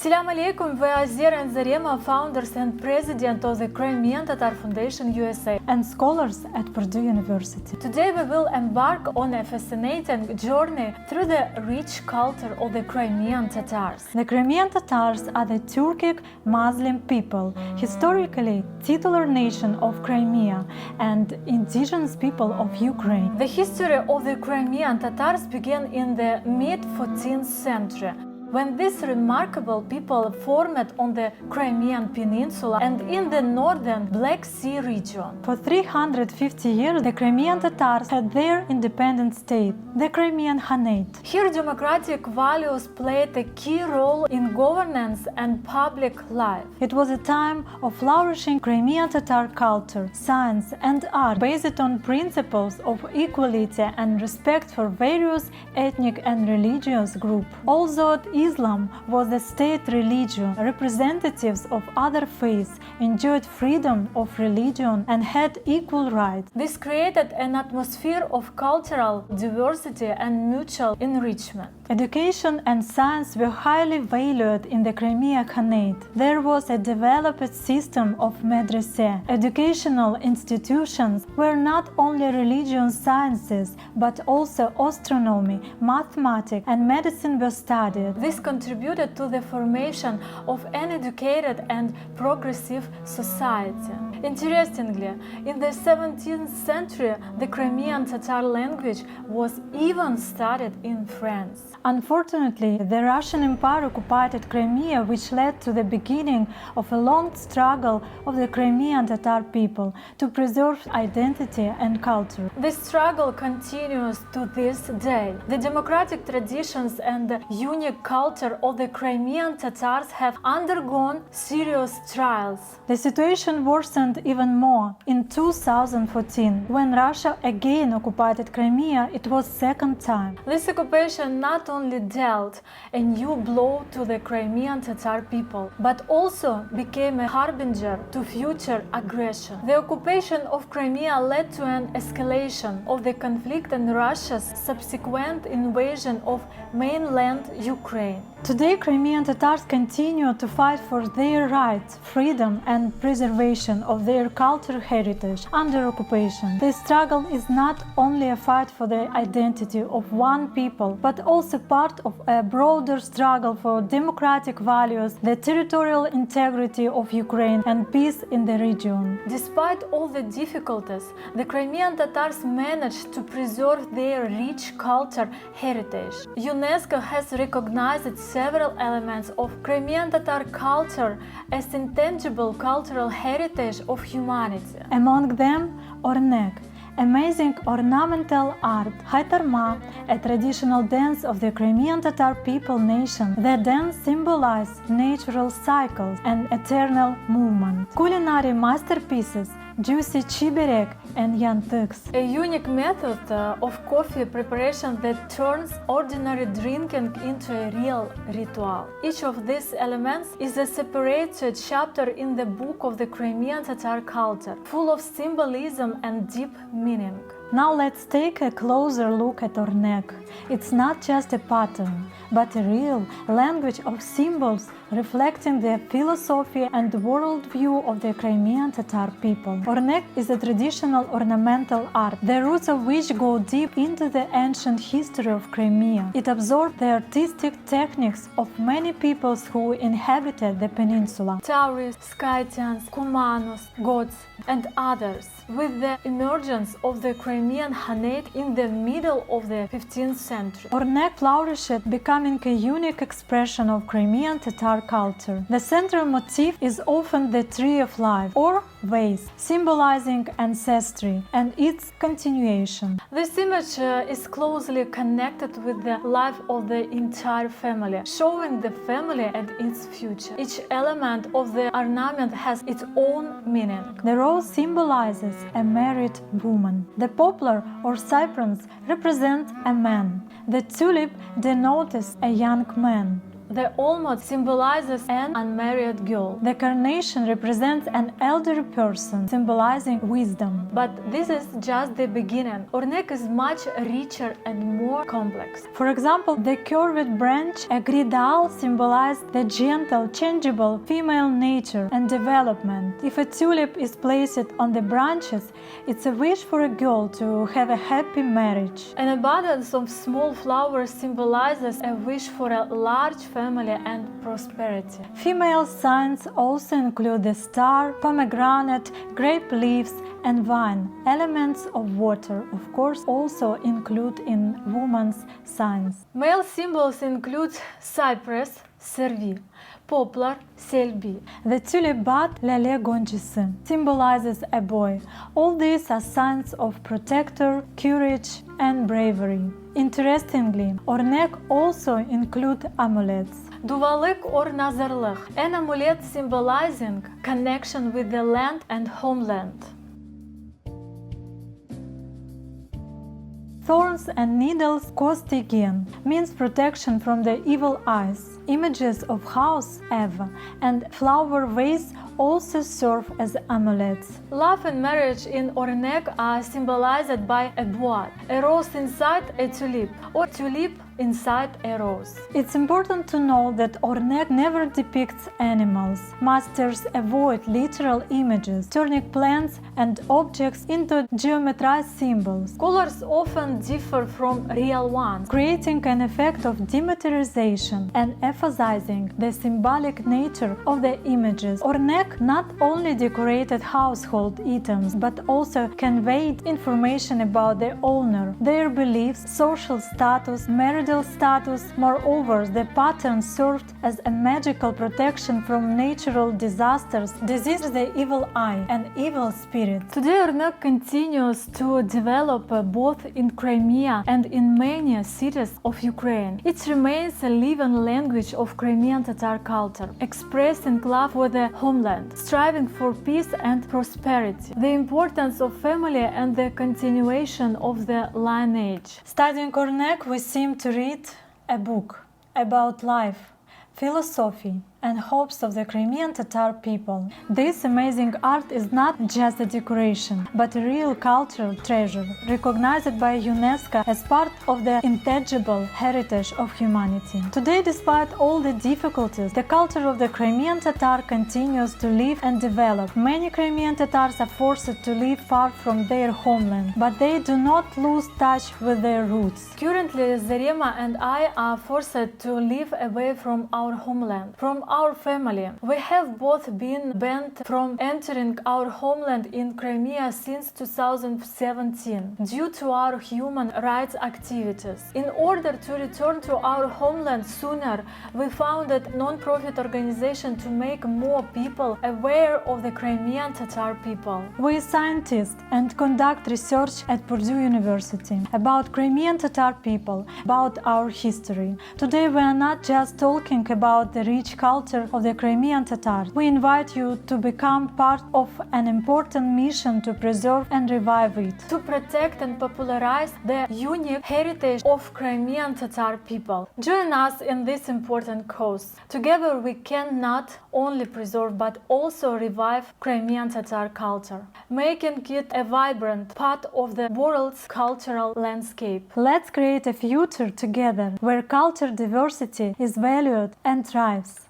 Assalamu alaikum, we are Zera and Zarema, founders and president of the Crimean Tatar Foundation USA and scholars at Purdue University. Today we will embark on a fascinating journey through the rich culture of the Crimean Tatars. The Crimean Tatars are the Turkic Muslim people, historically titular nation of Crimea and indigenous people of Ukraine. The history of the Crimean Tatars began in the mid-14th century, when these remarkable people formed on the Crimean Peninsula and in the northern Black Sea region. For 350 years, the Crimean Tatars had their independent state, the Crimean Khanate. Here, democratic values played a key role in governance and public life. It was a time of flourishing Crimean Tatar culture, science, and art based on principles of equality and respect for various ethnic and religious groups. Although Islam was the state religion, representatives of other faiths enjoyed freedom of religion and had equal rights. This created an atmosphere of cultural diversity and mutual enrichment. Education and science were highly valued in the Crimean Khanate. There was a developed system of madrasa. Educational institutions were not only religious sciences, but also astronomy, mathematics, and medicine were studied. This contributed to the formation of an educated and progressive society. Interestingly, in the 17th century, the Crimean Tatar language was even studied in France. Unfortunately, the Russian Empire occupied Crimea, which led to the beginning of a long struggle of the Crimean Tatar people to preserve identity and culture. This struggle continues to this day. The democratic traditions and the unique culture of the Crimean Tatars have undergone serious trials. The situation worsened even more in 2014, when Russia again occupied Crimea. It was second time. This occupation not only dealt a new blow to the Crimean Tatar people, but also became a harbinger to future aggression. The occupation of Crimea led to an escalation of the conflict and Russia's subsequent invasion of mainland Ukraine. Today, Crimean Tatars continue to fight for their rights, freedom, and preservation of their cultural heritage under occupation. This struggle is not only a fight for the identity of one people, but also part of a broader struggle for democratic values, the territorial integrity of Ukraine, and peace in the region. Despite all the difficulties, the Crimean Tatars managed to preserve their rich cultural heritage. UNESCO has recognized several elements of Crimean Tatar culture as intangible cultural heritage of humanity. Among them, ornek, amazing ornamental art, Haytarma, a traditional dance of the Crimean Tatar people nation. The dance symbolizes natural cycles and eternal movement. Culinary masterpieces, juicy chiberek and yantıks. A unique method of coffee preparation that turns ordinary drinking into a real ritual. Each of these elements is a separate chapter in the book of the Crimean Tatar culture, full of symbolism and deep meaning. Now let's take a closer look at ornek. It's not just a pattern, but a real language of symbols reflecting the philosophy and worldview of the Crimean Tatar people. Ornek is a traditional ornamental art, the roots of which go deep into the ancient history of Crimea. It absorbed the artistic techniques of many peoples who inhabited the peninsula: Taurists, Scythians, Cumanos, Goths, and others. With the emergence of the Crimean Khanate in the middle of the 15th century, ornek flourished, becoming a unique expression of Crimean Tatar culture. The central motif is often the tree of life, or vase, symbolizing ancestry and its continuation. This image is closely connected with the life of the entire family, showing the family and its future. Each element of the ornament has its own meaning. The rose symbolizes a married woman. The poplar or cypress represents a man. The tulip denotes a young man. The almond symbolizes an unmarried girl. The carnation represents an elderly person, symbolizing wisdom. But this is just the beginning. Ornek is much richer and more complex. For example, the curved branch, a gridal, symbolizes the gentle, changeable female nature and development. If a tulip is placed on the branches, it's a wish for a girl to have a happy marriage. An abundance of small flowers symbolizes a wish for a large family and prosperity. Female signs also include the star, pomegranate, grape leaves, and vine. Elements of water, of course, also include in women's signs. Male symbols include cypress, servi, poplar, selbi. The tulip bud, lele gonchisi, symbolizes a boy. All these are signs of protector, courage, and bravery. Interestingly, ornek also include amulets. Duvalık or nazarlık, an amulet symbolizing connection with the land and homeland. Thorns and needles, kostigen, means protection from the evil eyes. Images of house, Eva, and flower vase also serve as amulets. Love and marriage in ornek are symbolized by a boat, a rose inside a tulip, or tulip inside a rose. It's important to know that ornek never depicts animals. Masters avoid literal images, turning plants and objects into geometrized symbols. Colors often differ from real ones, creating an effect of dematerialization and emphasizing the symbolic nature of the images. Ornek not only decorated household items but also conveyed information about the owner, their beliefs, social status, marital status. Moreover, the pattern served as a magical protection from natural disasters, disease, the evil eye, and evil spirits. Today, ornek continues to develop both in Crimea and in many cities of Ukraine. It remains a living language of Crimean Tatar culture, expressing love for the homeland, striving for peace and prosperity, the importance of family and the continuation of the lineage. Studying ornek, we seem to read a book about life, philosophy, and hopes of the Crimean Tatar people. This amazing art is not just a decoration, but a real cultural treasure, recognized by UNESCO as part of the intangible heritage of humanity. Today, despite all the difficulties, the culture of the Crimean Tatar continues to live and develop. Many Crimean Tatars are forced to live far from their homeland, but they do not lose touch with their roots. Currently, Zarema and I are forced to live away from our homeland, from our family. We have both been banned from entering our homeland in Crimea since 2017 due to our human rights activities. In order to return to our homeland sooner, we founded a non-profit organization to make more people aware of the Crimean Tatar people. We scientists and conduct research at Purdue University about Crimean Tatar people, about our history. Today we are not just talking about the rich culture of the Crimean Tatars. We invite you to become part of an important mission to preserve and revive it, to protect and popularize the unique heritage of Crimean Tatar people. Join us in this important cause. Together we can not only preserve but also revive Crimean Tatar culture, making it a vibrant part of the world's cultural landscape. Let's create a future together where culture diversity is valued and thrives.